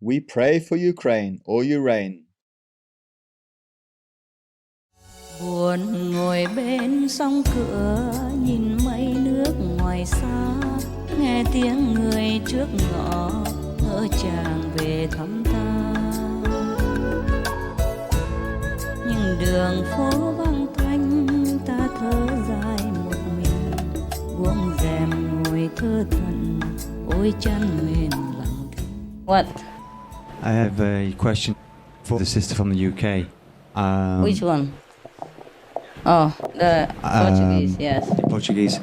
We pray for Ukraine or Ukraine. Buồn ngồi bên sông cửa nhìn mây nước ngoài xa, nghe tiếng người trước ngõ ngỡ chàng về thăm ta. Nhưng đường phố vắng tanh ta thở dài một mình, buông rèm ngồi thơ thẩn ôi chân mền lặng thinh. What? I have a question for the sister from the UK. Which one? Oh, the Portuguese, yes. The Portuguese.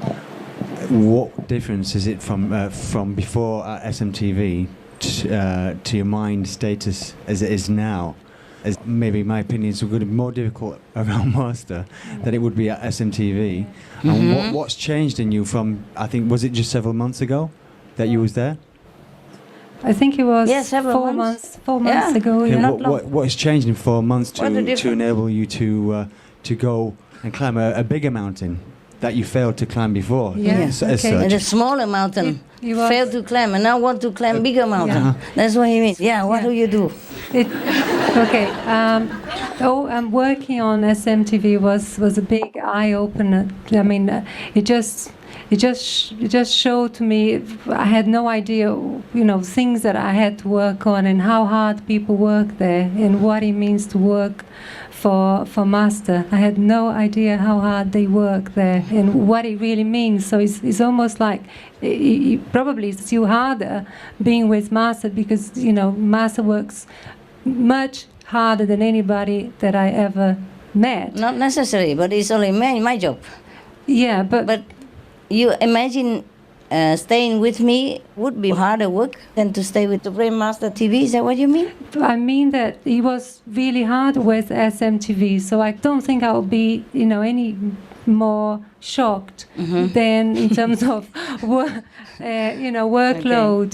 What difference is it from before SMTV to your mind status as it is now? As maybe my opinion is going to be more difficult around Master than it would be at SMTV. And what's changed in you from, I think, was it just several months ago that you was there? I think it was four months. 4 months ago. Okay, Yeah. what has changed in 4 months to difference? enable you to go and climb a bigger mountain that you failed to climb before? Yes, as okay. And such? a smaller mountain It was- failed to climb and now want to climb bigger mountain. Yeah. That's what he means. Yeah, what Yeah. do you do? Okay. Working on SMTV was a big eye opener. I mean, it just showed to me. I had no idea, things that I had to work on and how hard people work there and what it means to work for Master. I had no idea how hard they work there and what it really means. So it's almost like probably it's still harder being with Master because Master works much harder than anybody that I ever met. Not necessary, but it's only my job. Yeah, But you imagine staying with me would be harder work than to stay with the Supreme Master TV. Is that what you mean? I mean that it was really hard with SMTV, so I don't think I'll be, any more shocked than in terms of workload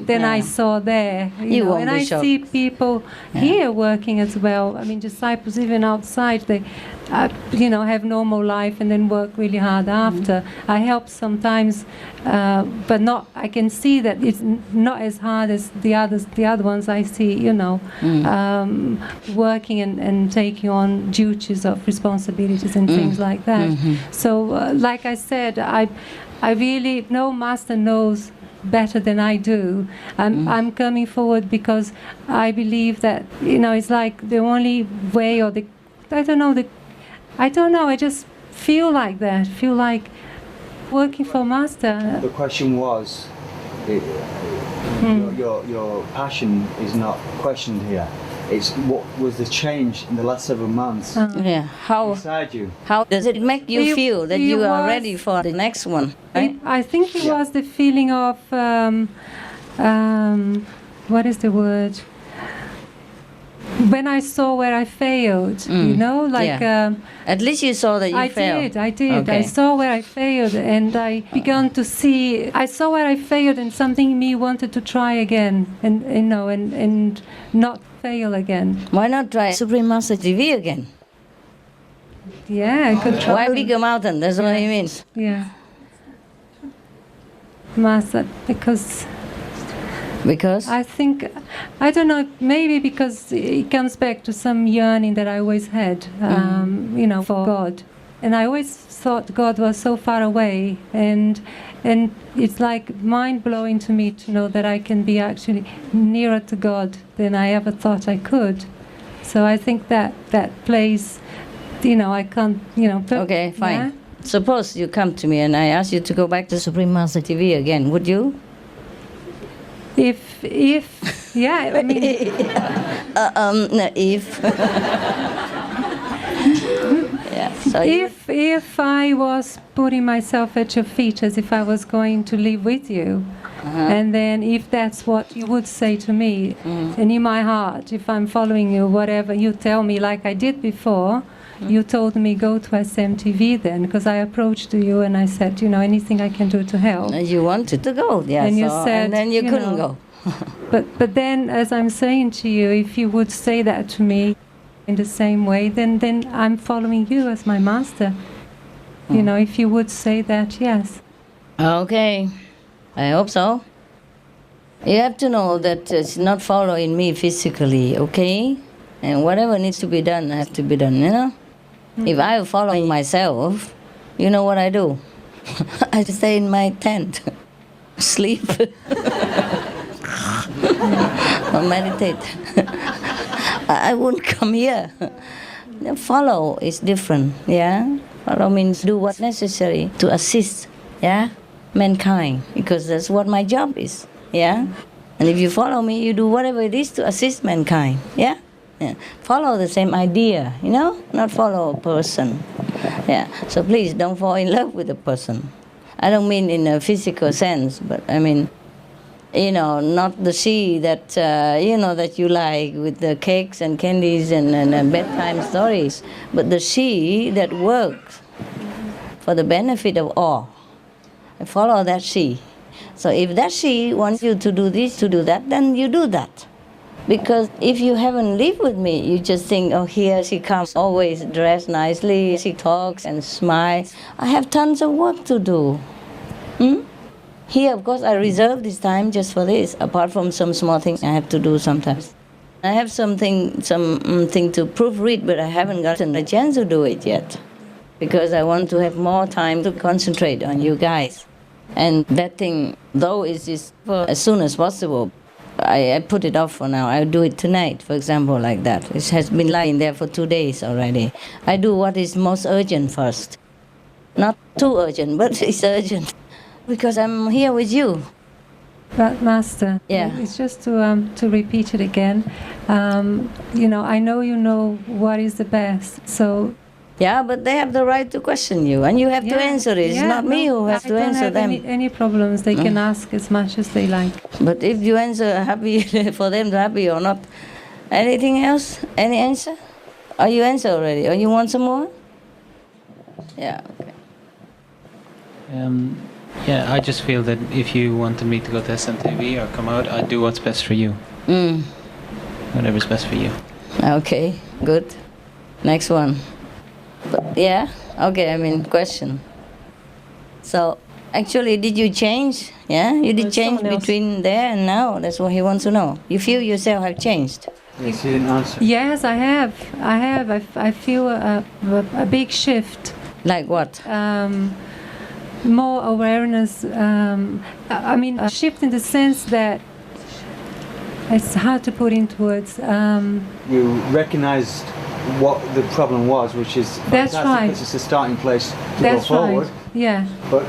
than I saw there. You won't and be I shocked. see people here working as well. I mean, disciples even outside, they have normal life and then work really hard after. I help sometimes, but not. I can see that it's not as hard as the other ones I see. Working and taking on duties of responsibilities and things like that. So, like I said, I really know Master knows better than I do. I'm coming forward because I believe that it's like the only way, or I don't know. I just feel like that. Feel like working for Master. The question was, your passion is not questioned here. It's what was the change in the last several months Yeah. inside you? How does it make you It- feel that it you are was- ready for the next one? Right? I think it was the feeling of what is the word? When I saw where I failed, At least you saw that you I failed. did. Okay. I saw where I failed, and I began to see. I saw where I failed, and something in me wanted to try again, and not fail again. Why not try Supreme Master TV again? Yeah, I could try. Why bigger mountain? That's what he means. Yeah, Master, because I think, I don't know, maybe because it comes back to some yearning that I always had, for God. And I always thought God was so far away, and it's like mind-blowing to me to know that I can be actually nearer to God than I ever thought I could. So I think that place, I can't, Okay, fine. Yeah? Suppose you come to me and I ask you to go back to Supreme Master TV again, would you? If, yeah, I mean... No, if. Yeah, so If I was putting myself at your feet as if I was going to live with you, and then if that's what you would say to me, and in my heart, if I'm following you, whatever you tell me, like I did before, you told me go to SMTV then, because I approached you and I said, anything I can do to help. you wanted to go, yeah, And you said, and then you couldn't go. But then, as I'm saying to you, if you would say that to me in the same way, then I'm following you as my master. If you would say that, yes. Okay, I hope so. You have to know that it's not following me physically, okay? And whatever needs to be done has to be done, you know? If I follow myself, you know what I do? I stay in my tent, sleep, or meditate. I won't come here. Follow is different, yeah? Follow means do what's necessary to assist, yeah? Mankind, because that's what my job is, yeah? And if you follow me, you do whatever it is to assist mankind, yeah? Yeah. Follow the same idea, you know, not follow a person. Yeah. So please don't fall in love with a person. I don't mean in a physical sense, but I mean, you know, not the she that you know that you like with the cakes and candies and bedtime stories, but the she that works for the benefit of all. Follow that she. So if that she wants you to do this, to do that, then you do that. Because if you haven't lived with me, you just think, oh, here she comes, always dressed nicely, she talks and smiles. I have tons of work to do. Here, of course, I reserve this time just for this, apart from some small things I have to do sometimes. I have something to proofread, but I haven't gotten a chance to do it yet. Because I want to have more time to concentrate on you guys. And that thing, though, is for as soon as possible. I put it off for now. I'll do it tonight, for example, like that. It has been lying there for 2 days already. I do what is most urgent first. Not too urgent, but it's urgent. Because I'm here with you. But Master, Yeah. it's just to repeat it again. You know, I know you know what is the best, so... Yeah, but they have the right to question you, and you have to answer it. It's not me who has to answer them. I don't have any problems. They can ask as much as they like. But if you answer happy, for them to happy or not. Anything else? Any answer? Or you answer already? Or you want some more? Yeah, okay. Yeah, I just feel that if you wanted me to go to SMTV or come out, I'd do what's best for you. Whatever's best for you. Okay, good. Next one. But, yeah, okay, I mean, question. So, actually, did you change? Yeah, you did change between there and now? That's what he wants to know. You feel yourself have changed? Yes, you didn't answer. Yes, I have. I feel a big shift. Like what? More awareness. I mean, a shift in the sense that it's hard to put into words. You recognised what the problem was, which is That's fantastic, right. because it's a starting place to That's go forward. right. Yeah. But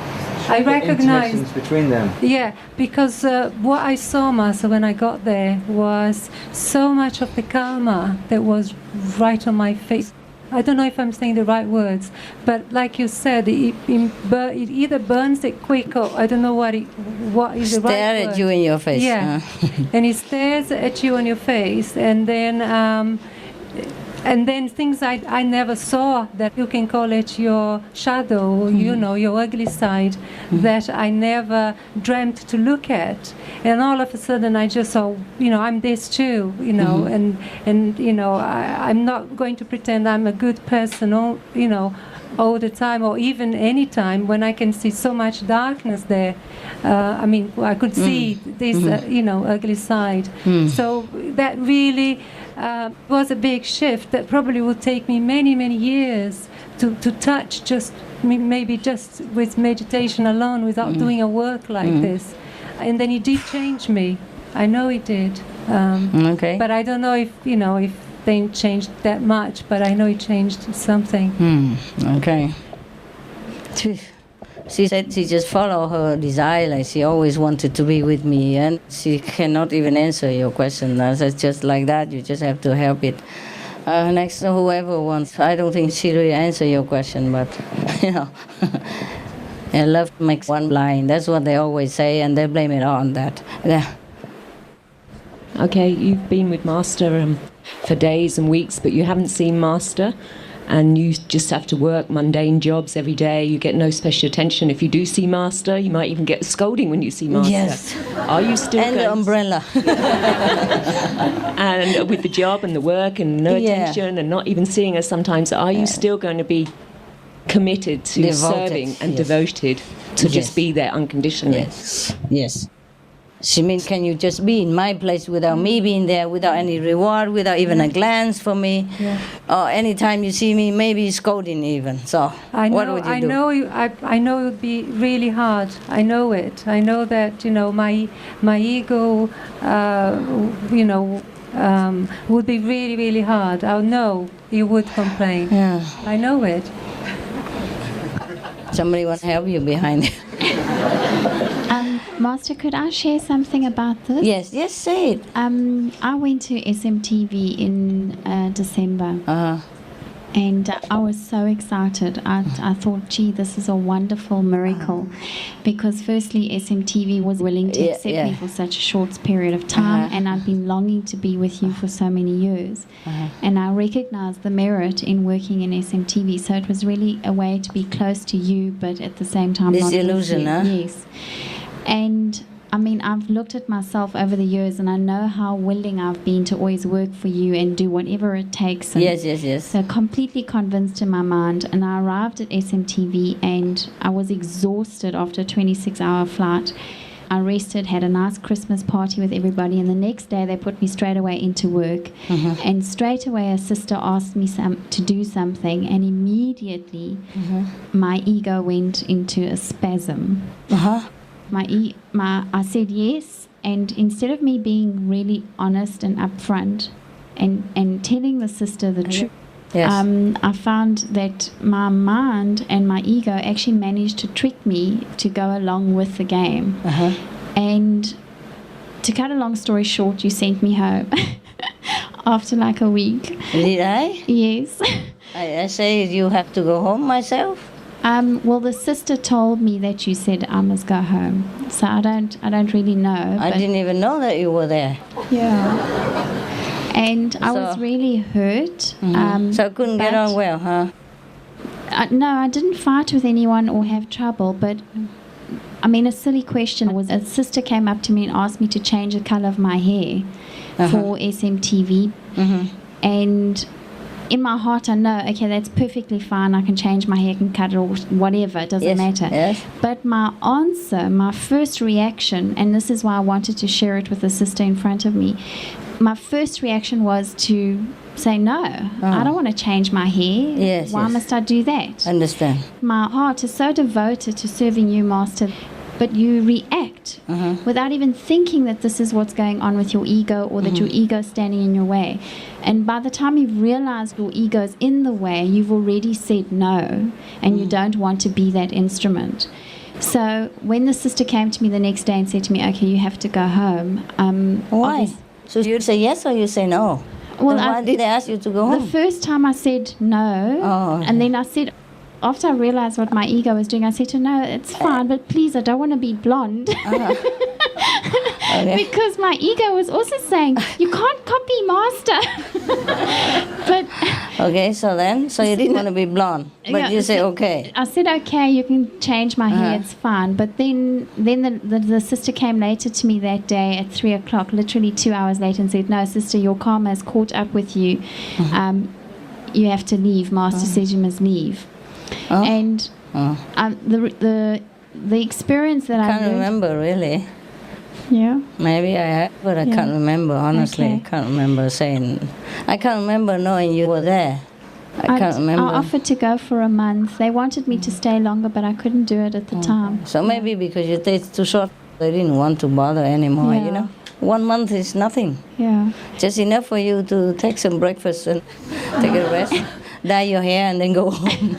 I the recognized- intermissions between them. Yeah, because what I saw, Master, when I got there was so much of the karma that was right on my face. I don't know if I'm saying the right words, but like you said, it either burns it quick or I don't know what is the right word. Stare at you in your face. Yeah, and it stares at you in your face, and then things I never saw that you can call it your shadow, you know, your ugly side, that I never dreamt to look at. And all of a sudden I just saw, you know, I'm this too, you know, and you know, I'm not going to pretend I'm a good person, all, you know, all the time or even any time when I can see so much darkness there. I mean, I could see this, you know, ugly side. So that really was a big shift that probably would take me many, many years to touch, just maybe just with meditation alone without doing a work like this. And then it did change me. I know it did. Okay. But I don't know if, you know, if they changed that much, but I know it changed something. Okay. She said she just followed her desire, like she always wanted to be with me, and she cannot even answer your question. I said, just like that, you just have to help it. Next, whoever wants. I don't think she really answer your question, but, you know. And love makes one blind. That's what they always say, and they blame it on that. Yeah. Okay, you've been with Master for days and weeks, but you haven't seen Master, and you just have to work mundane jobs every day. You get no special attention. If you do see Master, you might even get a scolding when you see Master. Yes. Are you still And the going umbrella. and with the job and the work and no Yeah. attention and not even seeing us sometimes, are you still going to be committed to Devoted, serving and yes. devoted to Yes. just be there unconditionally? Yes. Yes. She means, can you just be in my place without me being there, without any reward, without even a glance for me? Yeah. Or anytime you see me, maybe scolding even. So what would you do? I know it would be really hard. I know it. I know that, my ego, would be really, really hard. I know you would complain. Yeah. I know it. Somebody want to help you behind it. Master, could I share something about this? Yes, say it. I went to SMTV in December. And I was so excited. I thought, gee, this is a wonderful miracle. Because firstly, SMTV was willing to accept me for such a short period of time. And I've been longing to be with you for so many years. And I recognized the merit in working in SMTV. So it was really a way to be close to you, but at the same time not disillusion, with you. Yes. And I mean, I've looked at myself over the years and I know how willing I've been to always work for you and do whatever it takes. And yes. So completely convinced in my mind. And I arrived at SMTV and I was exhausted after a 26-hour flight. I rested, had a nice Christmas party with everybody, and the next day they put me straight away into work. And straight away a sister asked me to do something, and immediately my ego went into a spasm. I said yes, and instead of me being really honest and upfront and telling the sister the truth, I found that my mind and my ego actually managed to trick me to go along with the game. And to cut a long story short, you sent me home after like a week. Did I? Yes. I say you have to go home myself. Well, the sister told me that you said I must go home, so I don't really know. I didn't even know that you were there. Yeah, and I was really hurt. So couldn't get on well, huh? No, I didn't fight with anyone or have trouble, but I mean, a silly question was a sister came up to me and asked me to change the color of my hair for SMTV, and in my heart, I know, okay, that's perfectly fine. I can change my hair, can cut it or whatever. It doesn't matter. Yes. But my answer, my first reaction, and this is why I wanted to share it with the sister in front of me, my first reaction was to say, no, I don't want to change my hair. Why must I do that? Understand. My heart is so devoted to serving you, Master, but you react without even thinking that this is what's going on with your ego or that your ego is standing in your way. And by the time you've realized your ego is in the way, you've already said no, and you don't want to be that instrument. So when the sister came to me the next day and said to me, okay, you have to go home. Why? So you say yes or you say no? Well, why did they ask you to go home? The first time I said no, and then I said, after I realized what my ego was doing, I said to her, no, it's fine, but please, I don't want to be blonde. Because my ego was also saying, you can't copy Master. But so you didn't want to be blonde, but you say okay. I said, okay, you can change my hair, it's fine. But then the sister came later to me that day at 3 o'clock, literally 2 hours later, and said, no, sister, your karma has caught up with you. You have to leave. Master says you must leave. And the experience that I can't remember really. Yeah. Maybe I have, but I can't remember, honestly. Okay. I can't remember saying. I can't remember knowing you were there. I can't remember. I offered to go for a month. They wanted me to stay longer, but I couldn't do it at the time. So maybe because you stayed too short, they didn't want to bother anymore, you know. 1 month is nothing. Yeah. Just enough for you to take some breakfast and take a rest, dye your hair, and then go home.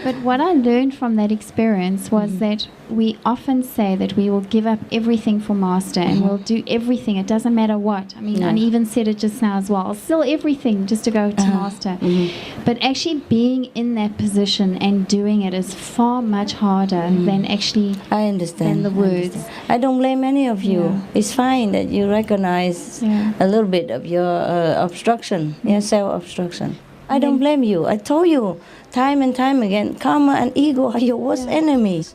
But what I learned from that experience was that we often say that we will give up everything for Master and we'll do everything. It doesn't matter what. I mean, I even said it just now as well. I'll sell everything just to go to Master. But actually being in that position and doing it is far much harder than actually than the words. I don't blame any of you. Yeah. It's fine that you recognize a little bit of your obstruction, self-obstruction. I don't blame you. I told you time and time again, karma and ego are your worst enemies.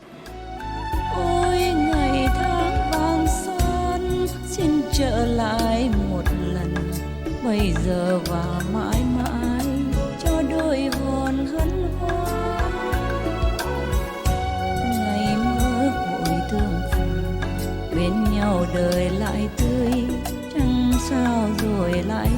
Ôi ngày tháng vàng son xin trở lại một lần, bây giờ và mãi mãi cho đôi hồn hân hoan. Ngày mơ hội tương phùng bên nhau. nhau đời lại tươi, chẳng sao rồi lại